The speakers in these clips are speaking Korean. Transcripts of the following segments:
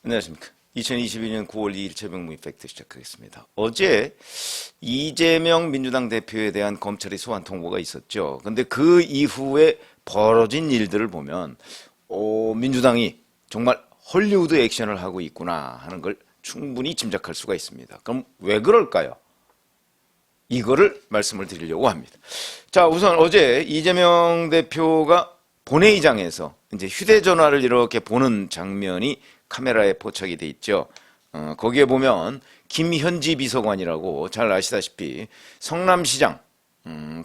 안녕하십니까. 2022년 9월 2일 최병무 이펙트 시작하겠습니다. 어제 이재명 민주당 대표에 대한 검찰의 소환 통보가 있었죠. 근데 그 이후에 벌어진 일들을 보면 민주당이 정말 헐리우드 액션을 하고 있구나 하는 걸 충분히 짐작할 수가 있습니다. 그럼 왜 그럴까요? 이거를 말씀을 드리려고 합니다. 자, 우선 어제 이재명 대표가 본회의장에서 이제 휴대전화를 이렇게 보는 장면이 카메라에 포착이 돼 있죠. 거기에 보면 김현지 비서관이라고 잘 아시다시피 성남시장,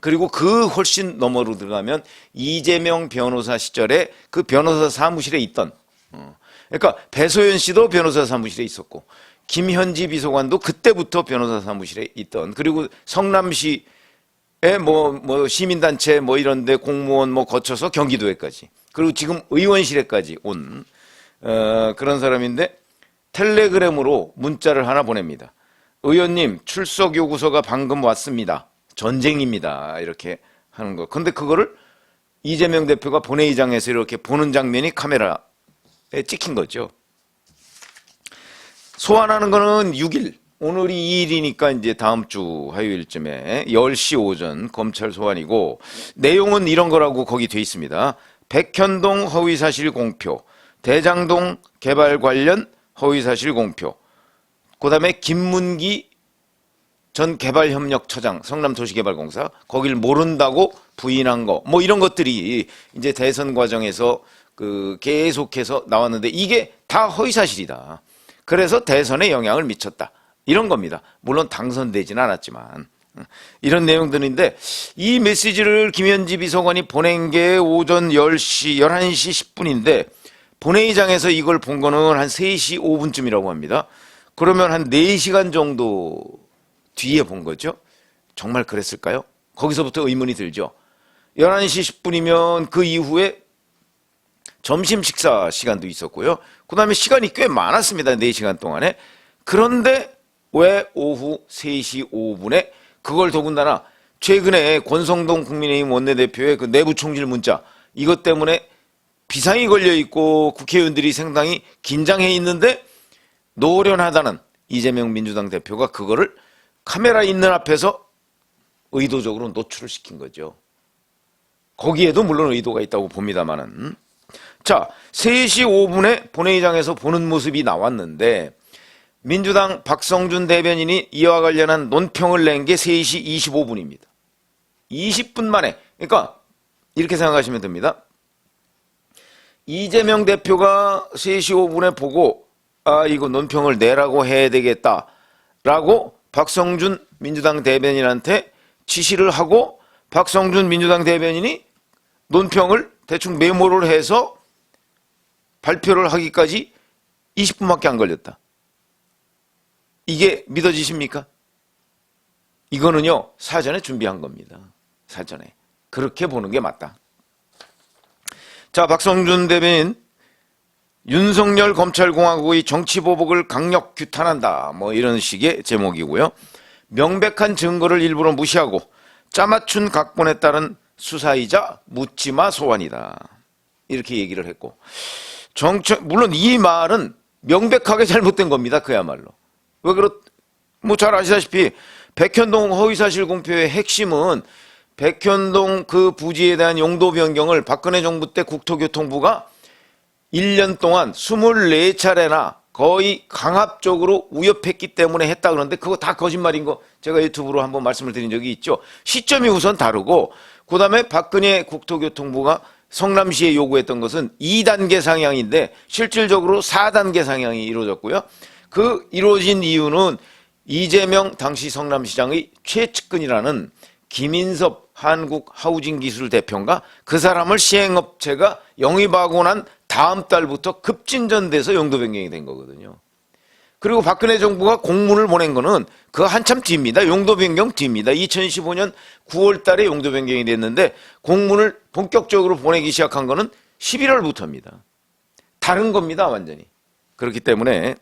그리고 그 훨씬 너머로 들어가면 이재명 변호사 시절에 그 변호사 사무실에 있던, 그러니까 배소연 씨도 변호사 사무실에 있었고 김현지 비서관도 그때부터 변호사 사무실에 있던, 그리고 성남시에 뭐 시민단체 뭐 이런데 공무원 뭐 거쳐서 경기도에까지, 그리고 지금 의원실에까지 온 그런 사람인데 텔레그램으로 문자를 하나 보냅니다. 의원님, 출석 요구서가 방금 왔습니다. 전쟁입니다. 이렇게 하는 거. 근데 그거를 이재명 대표가 본회의장에서 이렇게 보는 장면이 카메라에 찍힌 거죠. 소환하는 거는 6일, 오늘이 2일이니까 이제 다음 주 화요일쯤에 10시 오전 검찰 소환이고, 내용은 이런 거라고 거기 돼 있습니다. 백현동 허위사실 공표, 대장동 개발 관련 허위사실 공표, 그 다음에 김문기 전 개발협력처장, 성남도시개발공사, 거길 모른다고 부인한 거, 뭐 이런 것들이 이제 대선 과정에서 계속해서 나왔는데 이게 다 허위사실이다. 그래서 대선에 영향을 미쳤다. 이런 겁니다. 물론 당선되진 않았지만. 이런 내용들인데, 이 메시지를 김현지 비서관이 보낸 게 오전 11시 10분인데, 본회의장에서 이걸 본 거는 한 3시 5분쯤이라고 합니다. 그러면 한 4시간 정도 뒤에 본 거죠. 정말 그랬을까요? 거기서부터 의문이 들죠. 11시 10분이면 그 이후에 점심 식사 시간도 있었고요. 그 다음에 시간이 꽤 많았습니다. 4시간 동안에. 그런데 왜 오후 3시 5분에 그걸 더군다나 최근에 권성동 국민의힘 원내대표의 그 내부 총질 문자, 이것 때문에 비상이 걸려 있고 국회의원들이 상당히 긴장해 있는데 노련하다는 이재명 민주당 대표가 그거를 카메라 있는 앞에서 의도적으로 노출을 시킨 거죠. 거기에도 물론 의도가 있다고 봅니다만은. 자, 3시 5분에 본회의장에서 보는 모습이 나왔는데, 민주당 박성준 대변인이 이와 관련한 논평을 낸 게 3시 25분입니다. 20분 만에, 그러니까 이렇게 생각하시면 됩니다. 이재명 대표가 3시 5분에 보고 이거 논평을 내라고 해야 되겠다라고 박성준 민주당 대변인한테 지시를 하고, 박성준 민주당 대변인이 논평을 대충 메모를 해서 발표를 하기까지 20분밖에 안 걸렸다. 이게 믿어지십니까? 이거는요, 사전에 준비한 겁니다. 사전에. 그렇게 보는 게 맞다. 자, 박성준 대변인, 윤석열 검찰공화국의 정치보복을 강력 규탄한다. 뭐 이런 식의 제목이고요. 명백한 증거를 일부러 무시하고 짜맞춘 각본에 따른 수사이자 묻지마 소환이다. 이렇게 얘기를 했고, 물론 이 말은 명백하게 잘못된 겁니다. 그야말로. 왜 뭐 잘 아시다시피 백현동 허위사실 공표의 핵심은 백현동 그 부지에 대한 용도 변경을 박근혜 정부 때 국토교통부가 1년 동안 24차례나 거의 강압적으로 위협했기 때문에 했다 그러는데, 그거 다 거짓말인 거 제가 유튜브로 한번 말씀을 드린 적이 있죠. 시점이 우선 다르고, 그 다음에 박근혜 국토교통부가 성남시에 요구했던 것은 2단계 상향인데 실질적으로 4단계 상향이 이루어졌고요. 그 이루어진 이유는 이재명 당시 성남시장의 최측근이라는 김인섭 한국하우징기술 대표인가, 그 사람을 시행업체가 영입하고 난 다음 달부터 급진전돼서 용도 변경이 된 거거든요. 그리고 박근혜 정부가 공문을 보낸 거는 그 한참 뒤입니다. 용도 변경 뒤입니다. 2015년 9월 달에 용도 변경이 됐는데 공문을 본격적으로 보내기 시작한 거는 11월부터입니다. 다른 겁니다, 완전히. 그렇기 때문에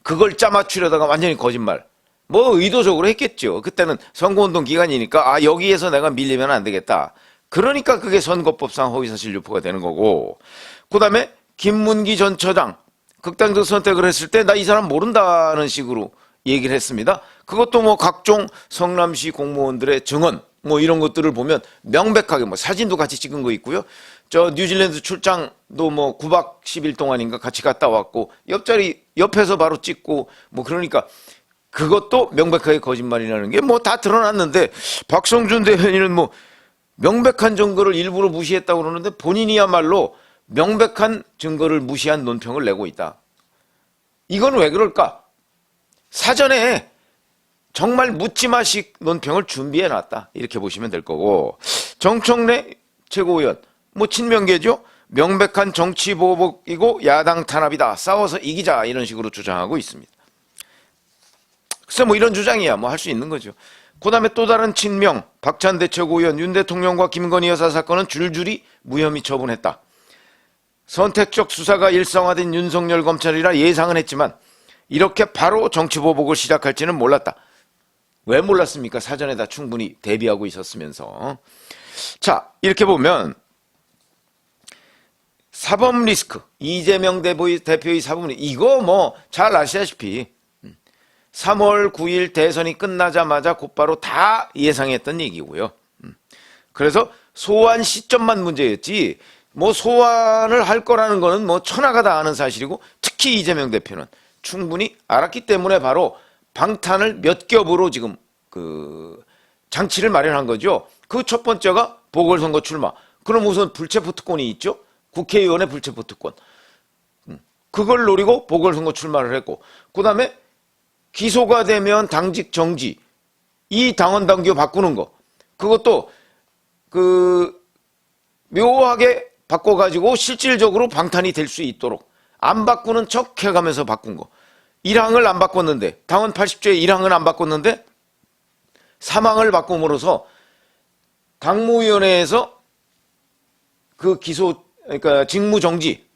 그걸 짜맞추려다가 완전히 거짓말. 뭐 의도적으로 했겠죠. 그때는 선거운동 기간이니까 여기에서 내가 밀리면 안 되겠다. 그러니까 그게 선거법상 허위사실 유포가 되는 거고, 그 다음에 김문기 전 처장, 극단적 선택을 했을 때 나 이 사람 모른다는 식으로 얘기를 했습니다. 그것도 뭐 각종 성남시 공무원들의 증언 뭐 이런 것들을 보면 명백하게 뭐 사진도 같이 찍은 거 있고요. 저 뉴질랜드 출장도 뭐 9박 10일 동안인가 같이 갔다 왔고 옆자리 옆에서 바로 찍고 뭐 그러니까 그것도 명백하게 거짓말이라는 게 뭐 다 드러났는데 박성준 대변인은 뭐 명백한 증거를 일부러 무시했다고 그러는데 본인이야말로 명백한 증거를 무시한 논평을 내고 있다. 이건 왜 그럴까? 사전에 정말 묻지마식 논평을 준비해 놨다. 이렇게 보시면 될 거고 정청래 최고위원 뭐 친명계죠. 명백한 정치 보복이고 야당 탄압이다. 싸워서 이기자 이런 식으로 주장하고 있습니다. 글쎄 뭐 이런 주장이야 뭐 할 수 있는 거죠. 그 다음에 또 다른 친명 박찬대 최고위원 윤 대통령과 김건희 여사 사건은 줄줄이 무혐의 처분했다. 선택적 수사가 일상화된 윤석열 검찰이라 예상은 했지만 이렇게 바로 정치보복을 시작할지는 몰랐다. 왜 몰랐습니까? 사전에 다 충분히 대비하고 있었으면서. 자, 이렇게 보면 사법 리스크, 이재명 대표의 사법 리스크, 이거 뭐 잘 아시다시피 3월 9일 대선이 끝나자마자 곧바로 다 예상했던 얘기고요. 그래서 소환 시점만 문제였지 뭐 소환을 할 거라는 거는 뭐 천하가 다 아는 사실이고 특히 이재명 대표는 충분히 알았기 때문에 바로 방탄을 몇 겹으로 지금 그 장치를 마련한 거죠. 그 첫 번째가 보궐선거 출마. 그럼 우선 불체포 특권이 있죠. 국회의원의 불체포 특권. 그걸 노리고 보궐선거 출마를 했고 그 다음에 기소가 되면 당직 정지, 이 당원 당규 바꾸는 거, 그것도 그 묘하게 바꿔가지고 실질적으로 방탄이 될 수 있도록 안 바꾸는 척 해가면서 바꾼 거. 1항을 안 바꿨는데 당원 80조에 1항은 안 바꿨는데 3항을 바꿈으로써 당무위원회에서 그 기소 그러니까 직무 정지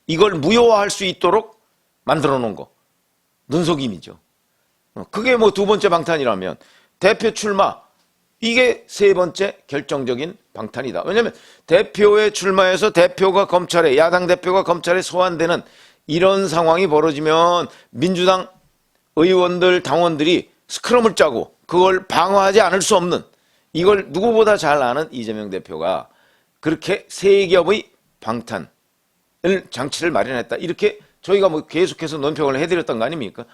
이걸 무효화할 수 있도록 만들어 놓은 거. 눈속임이죠. 그게 뭐 두 번째 방탄이라면 대표 출마 이게 세 번째 결정적인 방탄이다. 왜냐하면 대표에 출마해서 대표가 검찰에 야당 대표가 검찰에 소환되는 이런 상황이 벌어지면 민주당 의원들 당원들이 스크럼을 짜고 그걸 방어하지 않을 수 없는 이걸 누구보다 잘 아는 이재명 대표가 그렇게 세 겹의 방탄을 장치를 마련했다. 이렇게 저희가 뭐 계속해서 논평을 해드렸던 거 아닙니까?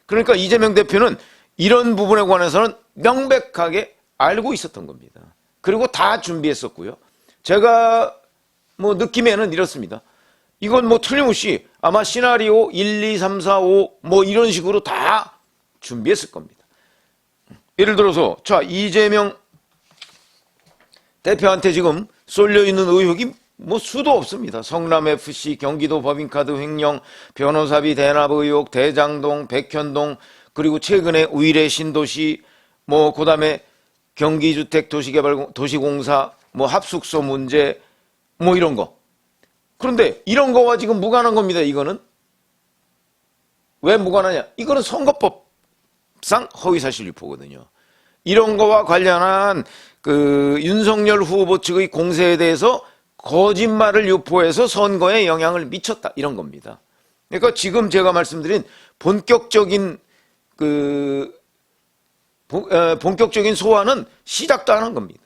그러니까 이재명 대표는 이런 부분에 관해서는 명백하게 알고 있었던 겁니다. 그리고 다 준비했었고요. 제가 뭐 느낌에는 이렇습니다. 이건 뭐 틀림없이 아마 시나리오 1, 2, 3, 4, 5 뭐 이런 식으로 다 준비했을 겁니다. 예를 들어서 자 이재명 대표한테 지금 쏠려있는 의혹이 뭐 수도 없습니다. 성남FC, 경기도 법인카드 횡령, 변호사비 대납 의혹, 대장동, 백현동, 그리고 최근에 우일의 신도시, 뭐 그다음에 경기주택 도시공사, 뭐 합숙소 문제, 뭐 이런 거. 그런데 이런 거와 지금 무관한 겁니다. 이거는 왜 무관하냐? 이거는 선거법상 허위사실 유포거든요. 이런 거와 관련한 그 윤석열 후보 측의 공세에 대해서 거짓말을 유포해서 선거에 영향을 미쳤다 이런 겁니다. 그러니까 지금 제가 말씀드린 본격적인 본격적인 소환은 시작도 안 한 겁니다.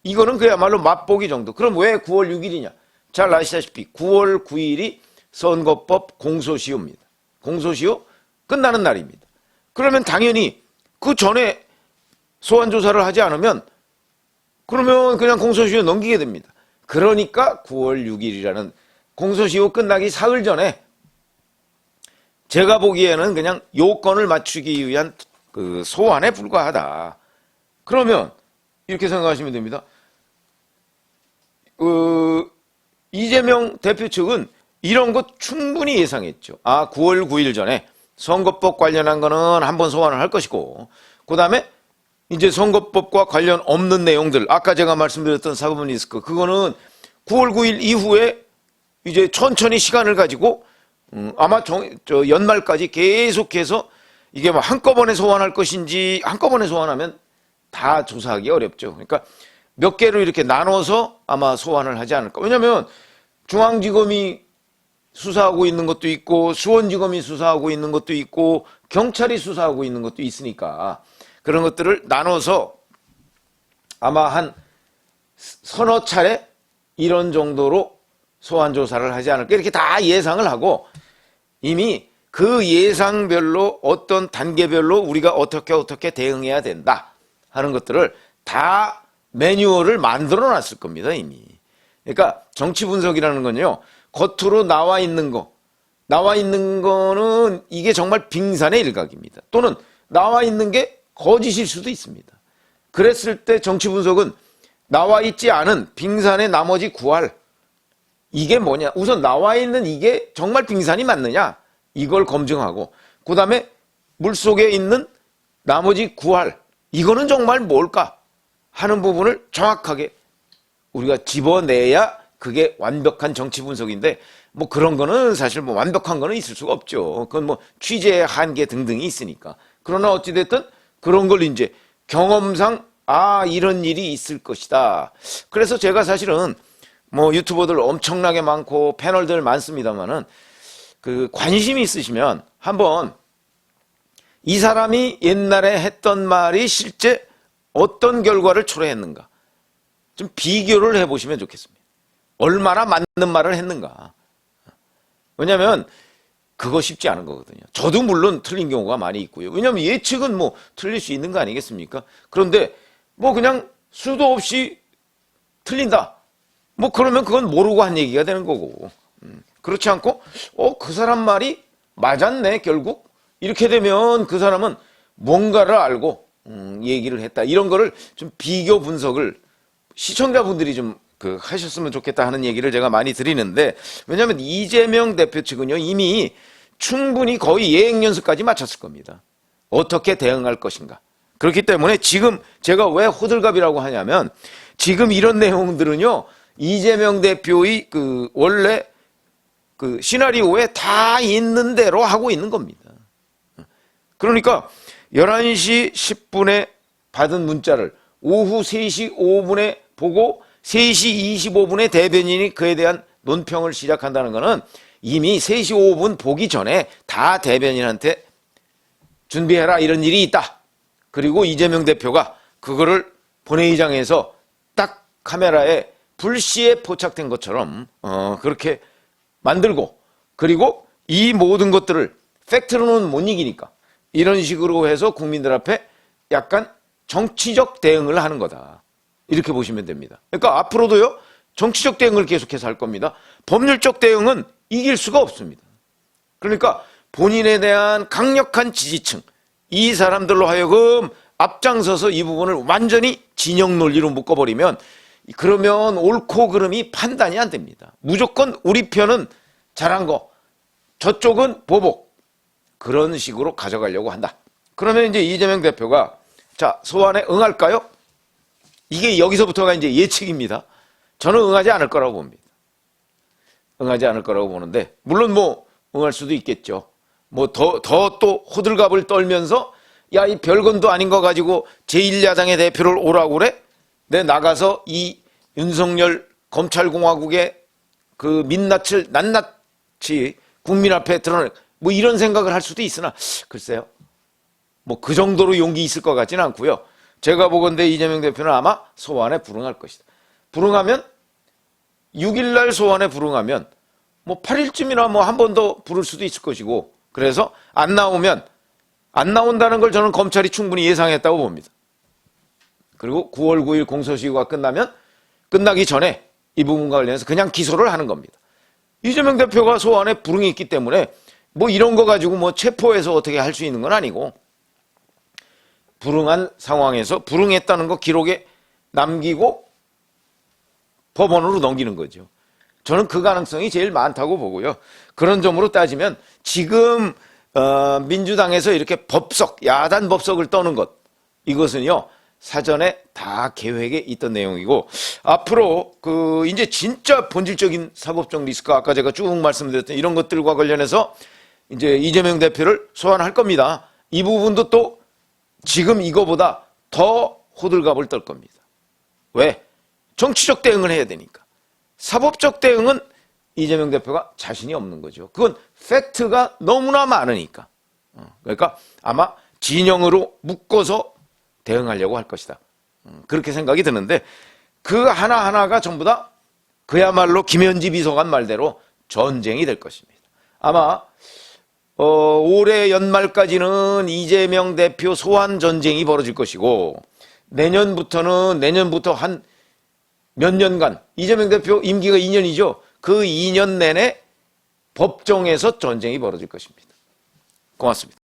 이거는 그야말로 맛보기 정도. 그럼 왜 9월 6일이냐? 잘 아시다시피 9월 9일이 선거법 공소시효입니다. 공소시효 끝나는 날입니다. 그러면 당연히 그 전에 소환 조사를 하지 않으면 그러면 그냥 공소시효 넘기게 됩니다. 그러니까 9월 6일이라는 공소시효 끝나기 사흘 전에 제가 보기에는 그냥 요건을 맞추기 위한 그 소환에 불과하다. 그러면 이렇게 생각하시면 됩니다. 이재명 대표 측은 이런 것 충분히 예상했죠. 아, 9월 9일 전에 선거법 관련한 거는 한번 소환을 할 것이고 그 다음에 이제 선거법과 관련 없는 내용들, 아까 제가 말씀드렸던 사법 리스크, 그거는 9월 9일 이후에 이제 천천히 시간을 가지고 아마 연말까지 계속해서 이게 뭐 한꺼번에 소환할 것인지 한꺼번에 소환하면 다 조사하기 어렵죠. 그러니까 몇 개로 이렇게 나눠서 아마 소환을 하지 않을까. 왜냐하면 중앙지검이 수사하고 있는 것도 있고 수원지검이 수사하고 있는 것도 있고 경찰이 수사하고 있는 것도 있으니까 그런 것들을 나눠서 아마 한 서너 차례 이런 정도로 소환 조사를 하지 않을까 이렇게 다 예상을 하고 이미 그 예상별로 어떤 단계별로 우리가 어떻게 대응해야 된다 하는 것들을 다 매뉴얼을 만들어 놨을 겁니다, 이미. 그러니까 정치 분석이라는 건요, 겉으로 나와 있는 거는 이게 정말 빙산의 일각입니다. 또는 나와 있는 게 거짓일 수도 있습니다. 그랬을 때 정치 분석은 나와 있지 않은 빙산의 나머지 구할, 이게 뭐냐? 우선 나와 있는 이게 정말 빙산이 맞느냐? 이걸 검증하고, 그 다음에 물속에 있는 나머지 구할, 이거는 정말 뭘까? 하는 부분을 정확하게 우리가 집어내야 그게 완벽한 정치 분석인데, 뭐 그런 거는 사실 뭐 완벽한 거는 있을 수가 없죠. 그건 뭐 취재의 한계 등등이 있으니까. 그러나 어찌됐든 그런 걸 이제 경험상, 이런 일이 있을 것이다. 그래서 제가 사실은 뭐 유튜버들 엄청나게 많고 패널들 많습니다만은 그 관심이 있으시면 한번 이 사람이 옛날에 했던 말이 실제 어떤 결과를 초래했는가 좀 비교를 해보시면 좋겠습니다. 얼마나 맞는 말을 했는가. 왜냐하면 그거 쉽지 않은 거거든요. 저도 물론 틀린 경우가 많이 있고요. 왜냐하면 예측은 뭐 틀릴 수 있는 거 아니겠습니까? 그런데 뭐 그냥 수도 없이 틀린다. 뭐 그러면 그건 모르고 한 얘기가 되는 거고. 그렇지 않고 그 사람 말이 맞았네 결국. 이렇게 되면 그 사람은 뭔가를 알고 얘기를 했다. 이런 거를 좀 비교 분석을 시청자분들이 좀 하셨으면 좋겠다 하는 얘기를 제가 많이 드리는데, 왜냐하면 이재명 대표 측은요 이미 충분히 거의 예행 연습까지 마쳤을 겁니다. 어떻게 대응할 것인가. 그렇기 때문에 지금 제가 왜 호들갑이라고 하냐면 지금 이런 내용들은요 이재명 대표의 원래 시나리오에 다 있는 대로 하고 있는 겁니다. 그러니까 11시 10분에 받은 문자를 오후 3시 5분에 보고 3시 25분에 대변인이 그에 대한 논평을 시작한다는 것은 이미 3시 5분 보기 전에 다 대변인한테 준비해라 이런 일이 있다. 그리고 이재명 대표가 그거를 본회의장에서 딱 카메라에 불시에 포착된 것처럼 그렇게 만들고, 그리고 이 모든 것들을 팩트로는 못 이기니까 이런 식으로 해서 국민들 앞에 약간 정치적 대응을 하는 거다. 이렇게 보시면 됩니다. 그러니까 앞으로도요 정치적 대응을 계속해서 할 겁니다. 법률적 대응은 이길 수가 없습니다. 그러니까 본인에 대한 강력한 지지층, 이 사람들로 하여금 앞장서서 이 부분을 완전히 진영 논리로 묶어버리면, 그러면 옳고 그름이 판단이 안 됩니다. 무조건 우리 편은 잘한 거, 저쪽은 보복, 그런 식으로 가져가려고 한다. 그러면 이제 이재명 대표가 자 소환에 응할까요? 이게 여기서부터가 이제 예측입니다. 저는 응하지 않을 거라고 봅니다. 응하지 않을 거라고 보는데, 물론 뭐 응할 수도 있겠죠. 뭐 더 또 호들갑을 떨면서 야, 이 별건도 아닌 거 가지고 제1야당의 대표를 오라고 그래? 내 나가서 이 윤석열 검찰공화국의 그 민낯을 낱낱이 국민 앞에 드러내, 뭐 이런 생각을 할 수도 있으나 글쎄요. 뭐 그 정도로 용기 있을 것 같지는 않고요. 제가 보건대 이재명 대표는 아마 소환에 불응할 것이다. 불응하면 6일날 소환에 불응하면 뭐 8일쯤이나 뭐 한 번 더 부를 수도 있을 것이고, 그래서 안 나온다는 걸 저는 검찰이 충분히 예상했다고 봅니다. 그리고 9월 9일 공소시효가 끝나기 전에 이 부분과 관련해서 그냥 기소를 하는 겁니다. 이재명 대표가 소환에 불응이 있기 때문에 뭐 이런 거 가지고 뭐 체포해서 어떻게 할 수 있는 건 아니고, 불응한 상황에서 불응했다는 거 기록에 남기고 법원으로 넘기는 거죠. 저는 그 가능성이 제일 많다고 보고요. 그런 점으로 따지면 지금 민주당에서 이렇게 법석, 야단 법석을 떠는 것, 이것은요 사전에 다 계획에 있던 내용이고, 앞으로 이제 진짜 본질적인 사법적 리스크, 아까 제가 쭉 말씀드렸던 이런 것들과 관련해서 이제 이재명 대표를 소환할 겁니다. 이 부분도 또 지금 이거보다 더 호들갑을 떨 겁니다. 왜? 정치적 대응을 해야 되니까. 사법적 대응은 이재명 대표가 자신이 없는 거죠. 그건 팩트가 너무나 많으니까. 그러니까 아마 진영으로 묶어서 대응하려고 할 것이다. 그렇게 생각이 드는데 그 하나하나가 전부 다 그야말로 김현지 비서관 말대로 전쟁이 될 것입니다. 아마 올해 연말까지는 이재명 대표 소환 전쟁이 벌어질 것이고 내년부터 한 몇 년간 이재명 대표 임기가 2년이죠. 그 2년 내내 법정에서 전쟁이 벌어질 것입니다. 고맙습니다.